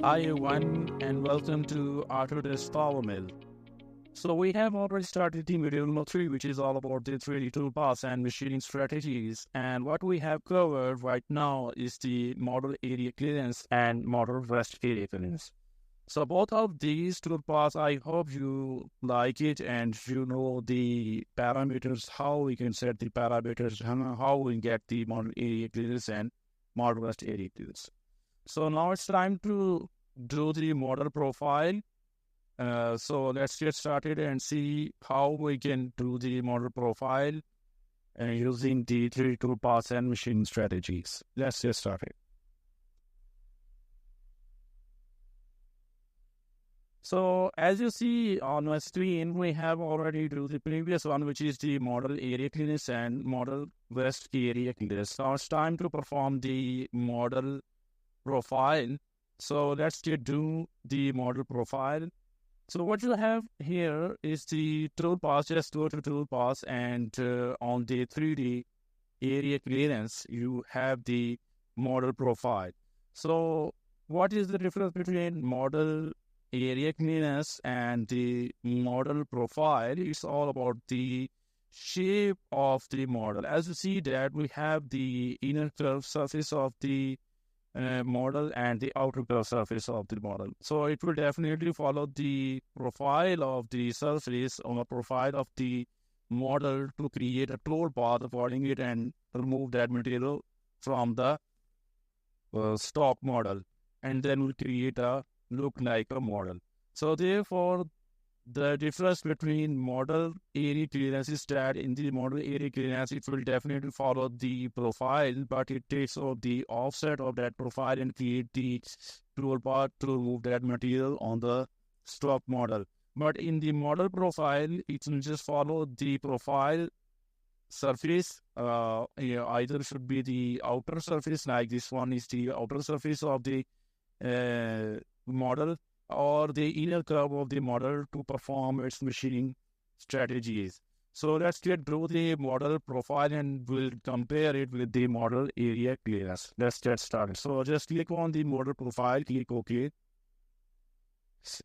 Hi everyone and welcome to Autodesk PowerMill. So we have already started the module number 3, which is all about the 3D toolpaths and machining strategies. And what we have covered right now is the model area clearance and model rest area clearance. So both of these toolpaths, I hope you like it and you know the parameters, how we can set the parameters, how we get the model area clearance and model rest area clearance. So now it's time to do the model profile. So let's get started and see how we can do the model profile using the 3D toolpaths and machine strategies. Let's get started. So as you see on my screen, we have already do the previous one, which is the model area clearance and model rest area clearance. Now it's time to perform the model profile. So let's do the model profile. So what you have here is the toolpath. Just go to toolpath and on the 3D area clearance, you have the model profile. So what is the difference between model area clearance and the model profile? It's all about the shape of the model. As you see that we have the inner curved surface of the model and the outer curved surface of the model. So it will definitely follow the profile of the surface or profile of the model to create a toolpath according it and remove that material from the stock model, and then will create a look like a model. So therefore, the difference between model area clearance is that in the model area clearance, it will definitely follow the profile, but it takes out the offset of that profile and create the toolpath to remove that material on the stock model. But in the model profile, it will just follow the profile surface. Either should be the outer surface, like this one is the outer surface of the model, or the inner curve of the model to perform its machining strategies. So let's get through the model profile and we'll compare it with the model area clearance. Let's get started. So just click on the model profile, click OK,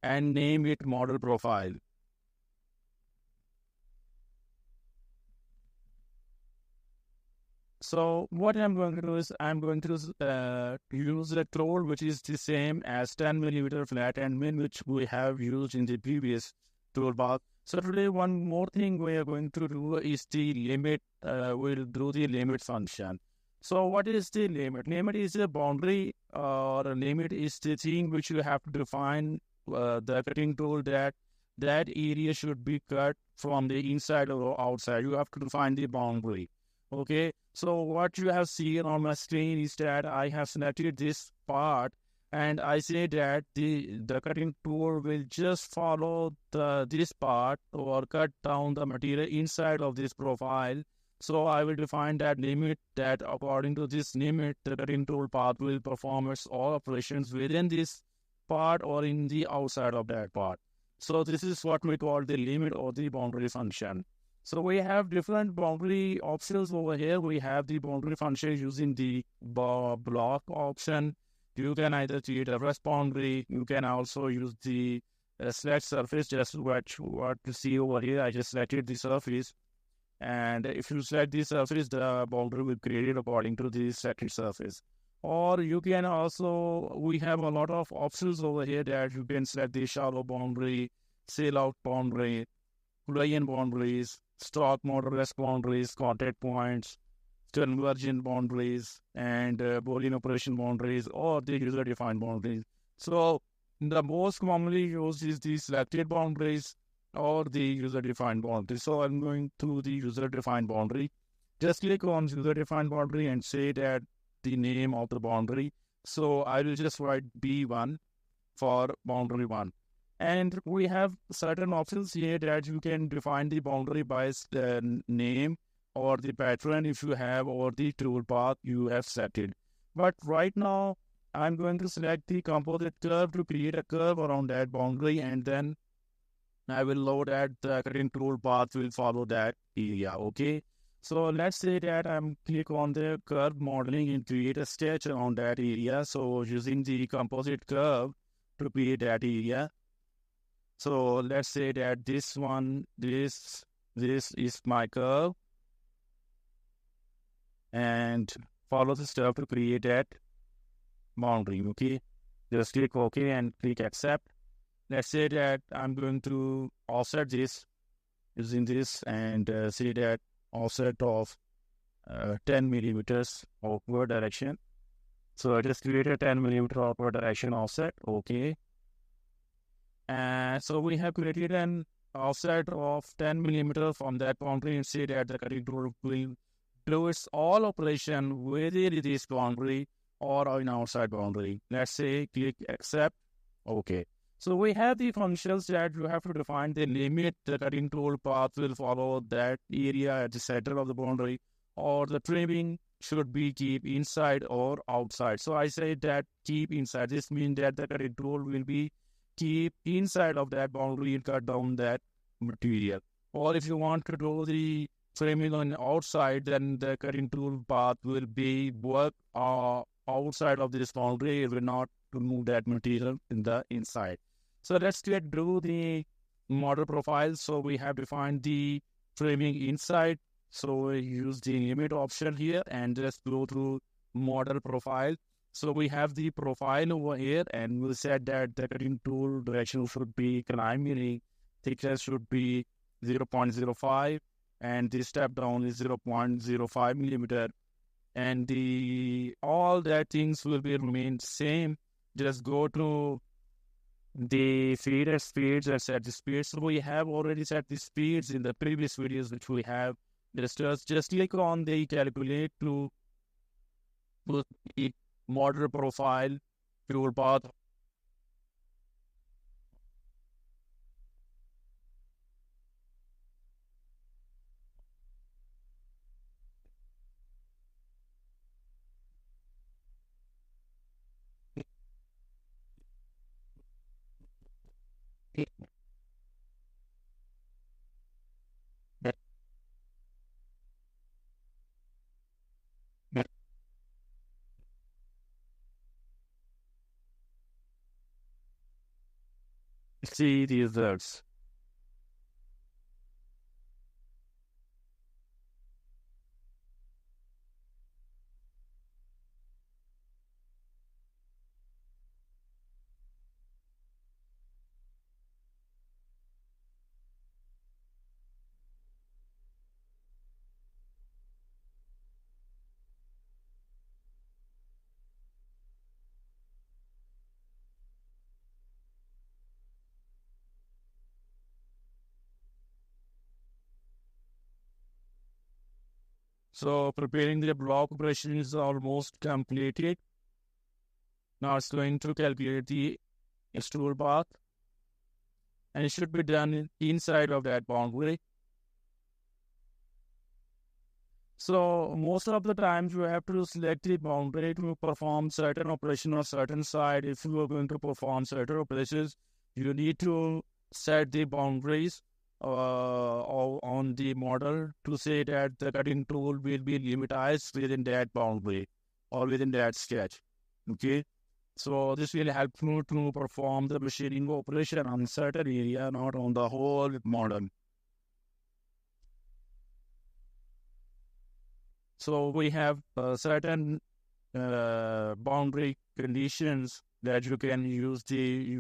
and name it model profile. So what I'm going to do is I'm going to use a tool which is the same as 10 millimeter flat and min, which we have used in the previous toolbar. So today one more thing we are going to do is the limit. We'll do the limit function. So what is the limit? Limit is a boundary, or a limit is the thing which you have to define the cutting tool that area should be cut from the inside or outside. You have to define the boundary. Okay, so what you have seen on my screen is that I have selected this part and I say that the cutting tool will just follow this part or cut down the material inside of this profile. So I will define that limit, that according to this limit, the cutting tool path will perform its all operations within this part or in the outside of that part. So this is what we call the limit or the boundary function. So we have different boundary options over here. We have the boundary function using the block option. You can either create a rest boundary. You can also use the select surface, just what you see over here. I just selected the surface. And if you select the surface, the boundary will create it according to the selected surface. Or you can also, we have a lot of options over here that you can select the shallow boundary, sail out boundary, Boolean boundaries, stock model rest boundaries, contact points, convergent boundaries, and Boolean operation boundaries, or the user-defined boundaries. So the most commonly used is the selected boundaries or the user-defined boundaries. So I'm going to the user-defined boundary. Just click on user-defined boundary and say that the name of the boundary. So I will just write B1 for boundary 1. And we have certain options here that you can define the boundary by the name or the pattern if you have, or the toolpath you have set it. But right now, I'm going to select the composite curve to create a curve around that boundary, and then I will load that the cutting toolpath will follow that area. Okay. So let's say that I'm click on the curve modeling and create a sketch around that area. So using the composite curve, to create that area. So let's say that this is my curve, and follow the step to create that boundary. Okay, just click OK and click accept. Let's say that I'm going to offset this using this and say that offset of 10 millimeters upward direction. So I just create a 10 millimeter upward direction offset. Okay. And so we have created an offset of 10 millimeter from that boundary, and say that the cutting tool will do its all operation whether it is boundary or in outside boundary. Let's say click accept. Okay. So we have the functions that you have to define the limit. The cutting tool path will follow that area at the center of the boundary, or the trimming should be keep inside or outside. So I say that keep inside. This means that the cutting tool will be keep inside of that boundary and cut down that material. Or if you want to do the trimming on outside, then the cutting tool path will be work outside of this boundary. It will not remove that material in the inside. So let's do the model profile. So we have defined the trimming inside. So we use the limit option here and just go to model profile. So we have the profile over here, and we said that the cutting tool direction should be climb, meaning thickness should be 0.05, and the step down is 0.05 millimeter. And all that things will be remain same. Just go to the feeder speeds and set the speeds. So we have already set the speeds in the previous videos which we have discussed. Just click on the calculate to put the model profile tool path. See the results. So preparing the block operation is almost completed. Now it's going to calculate the tool path, and it should be done inside of that boundary. So most of the times you have to select the boundary to perform certain operation on certain side. If you are going to perform certain operations, you need to set the boundaries on the model to say that the cutting tool will be limitized within that boundary or within that sketch. Okay. So this will help you to perform the machining operation on certain area, not on the whole model. So we have certain boundary conditions that you can use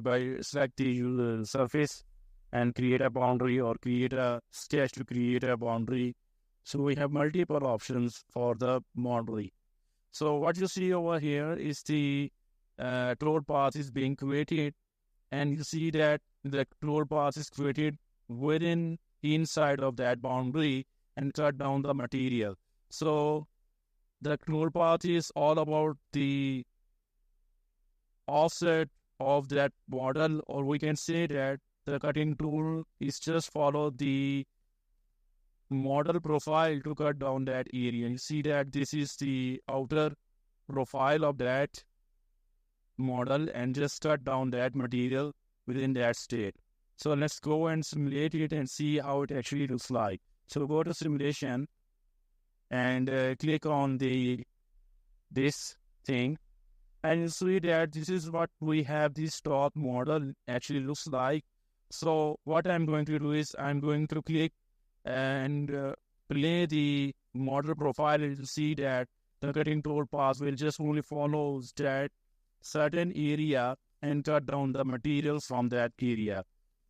by select the surface and create a boundary, or create a sketch to create a boundary. So we have multiple options for the boundary. So what you see over here is the tool path is being created, and you see that the tool path is created inside of that boundary and cut down the material. So the tool path is all about the offset of that model, or we can say that the cutting tool is just follow the model profile to cut down that area. You see that this is the outer profile of that model, and just cut down that material within that state. So let's go and simulate it and see how it actually looks like. So go to simulation and click on this thing, And you see that this is what we have this top model actually looks like. So what I'm going to do is I'm going to click and play the model profile, and you see that the cutting tool path will just only follow that certain area and cut down the material from that area.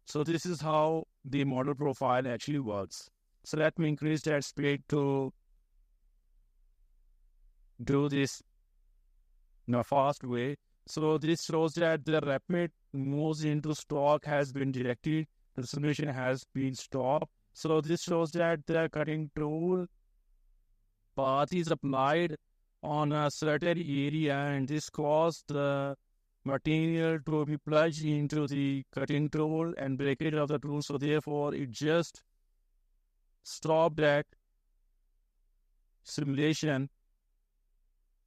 So this is how the model profile actually works. So let me increase that speed to do this in a fast way. So this shows that the rapid moves into stock has been directed. The solution has been stopped. So this shows that the cutting tool path is applied on a certain area, and this caused the material to be plunged into the cutting tool and breakage of the tool. So therefore, it just stopped that simulation.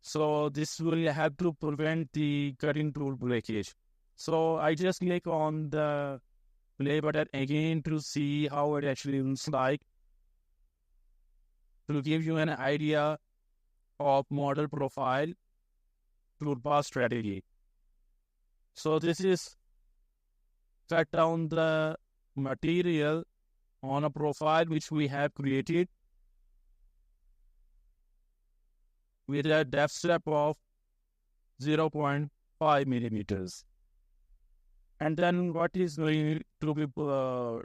So this will have to prevent the cutting tool breakage. So I just click on the play button again to see how it actually looks like, to give you an idea of model profile toolpath strategy. So this is cut down the material on a profile which we have created with a depth step of 0.5 millimeters. And then what is going to be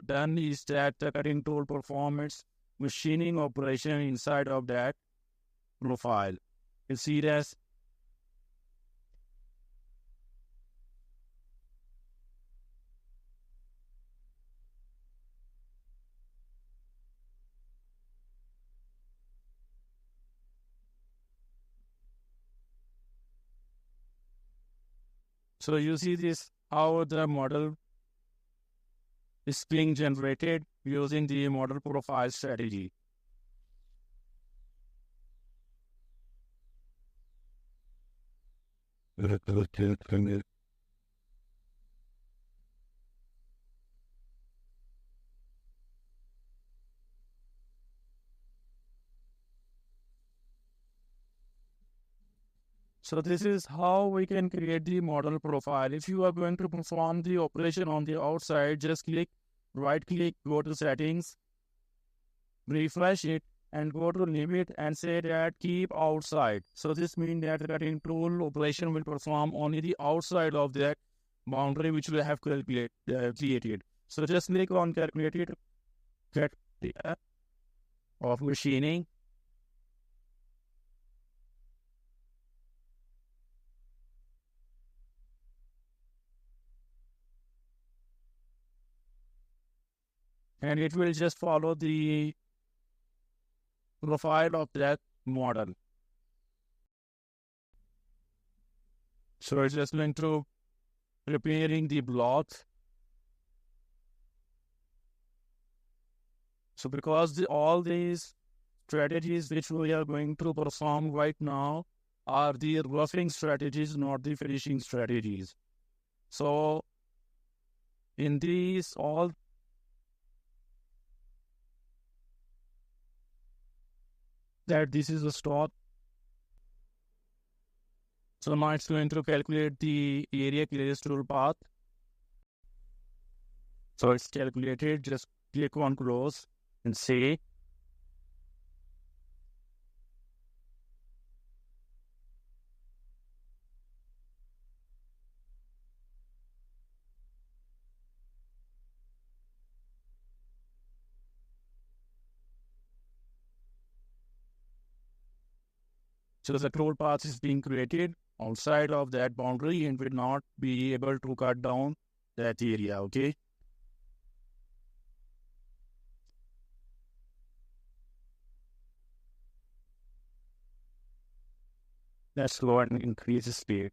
done is that the cutting tool performs machining operation inside of that profile. You see this? So you see this, how the model is being generated using the model profile strategy. So this is how we can create the model profile. If you are going to perform the operation on the outside, just click, right click, go to settings, refresh it, and go to limit and say that keep outside. So this means that the cutting tool operation will perform only the outside of that boundary which we have created. So just click on calculated get of machining. And it will just follow the profile of that model. So it's just going to preparing the blocks. So because all these strategies which we are going to perform right now are the roughing strategies, not the finishing strategies. So in these all that this is a stop. So now it's going to calculate the area clearance tool path. So it's calculated, just click on close and save. So the tool path is being created outside of that boundary and will not be able to cut down that area, okay? Let's go and increase the speed.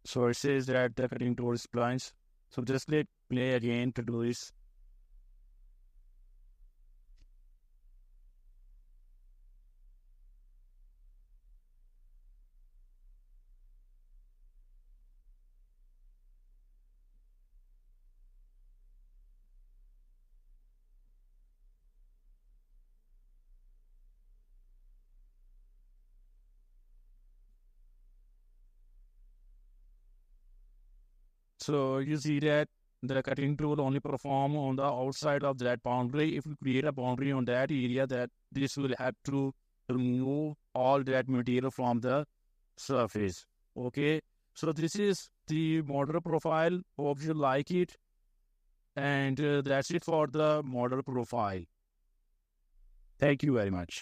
So it says that the cutting tool is splines. So just click play again to do this. So you see that the cutting tool only perform on the outside of that boundary. If you create a boundary on that area, that this will have to remove all that material from the surface. Okay, so this is the model profile. Hope you like it. And that's it for the model profile. Thank you very much.